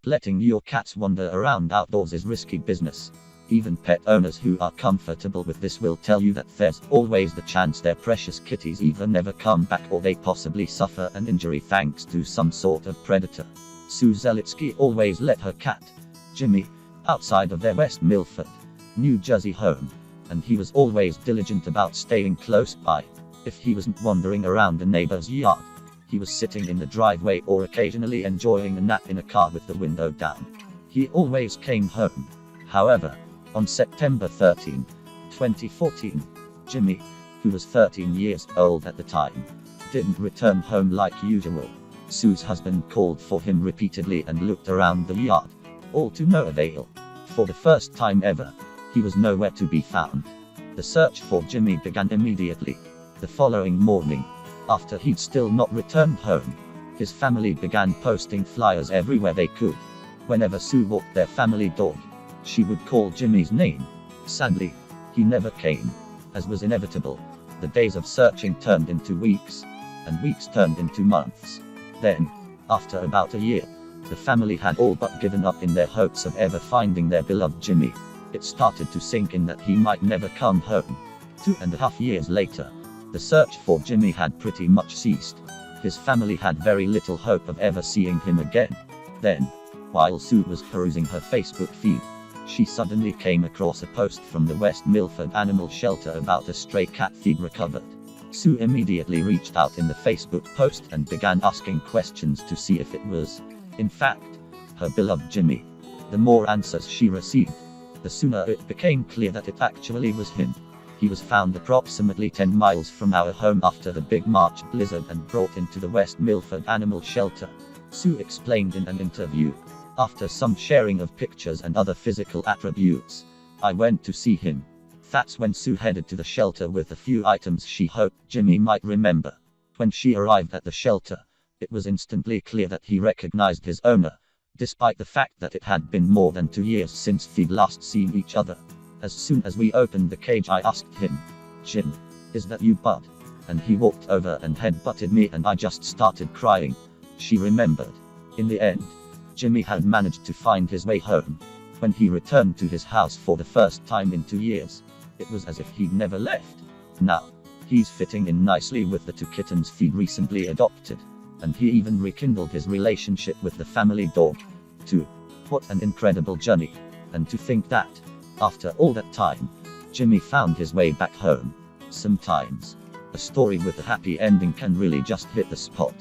Letting your cats wander around outdoors is risky business. Even pet owners who are comfortable with this will tell you that there's always the chance their precious kitties either never come back or they possibly suffer an injury thanks to some sort of predator. Sue Zelitsky always let her cat, Jimmy, outside of their West Milford, New Jersey home, and he was always diligent about staying close by. If he wasn't wandering around a neighbor's yard, he was sitting in the driveway or occasionally enjoying a nap in a car with the window down. He always came home. However, on September 13, 2014, Jimmy, who was 13 years old at the time, didn't return home like usual. Sue's husband called for him repeatedly and looked around the yard, all to no avail. For the first time ever, he was nowhere to be found. The search for Jimmy began immediately. The following morning, after he'd still not returned home, his family began posting flyers everywhere they could. Whenever Sue walked their family dog, she would call Jimmy's name. Sadly, he never came. As was inevitable, the days of searching turned into weeks, and weeks turned into months. Then, after about a year, the family had all but given up in their hopes of ever finding their beloved Jimmy. It started to sink in that he might never come home. 2.5 years later, the search for Jimmy had pretty much ceased. His family had very little hope of ever seeing him again. Then, while Sue was perusing her Facebook feed, she suddenly came across a post from the West Milford Animal Shelter about a stray cat feed recovered. Sue immediately reached out in the Facebook post and began asking questions to see if it was, in fact, her beloved Jimmy. The more answers she received, the sooner it became clear that it actually was him. He was found approximately 10 miles from our home after the big March blizzard and brought into the West Milford Animal Shelter. Sue explained in an interview, "After some sharing of pictures and other physical attributes, I went to see him. That's when Sue headed to the shelter with a few items she hoped Jimmy might remember. When she arrived at the shelter, it was instantly clear that he recognized his owner, despite the fact that it had been more than 2 years since they'd last seen each other. As soon as we opened the cage, I asked him, 'Jim, is that you, bud?' And he walked over and head-butted me and I just started crying," she remembered. In the end, Jimmy had managed to find his way home. When he returned to his house for the first time in 2 years, it was as if he'd never left. Now, he's fitting in nicely with the 2 kittens he'd recently adopted, and he even rekindled his relationship with the family dog, too. What an incredible journey. And to think that, after all that time, Jimmy found his way back home. Sometimes, a story with a happy ending can really just hit the spot.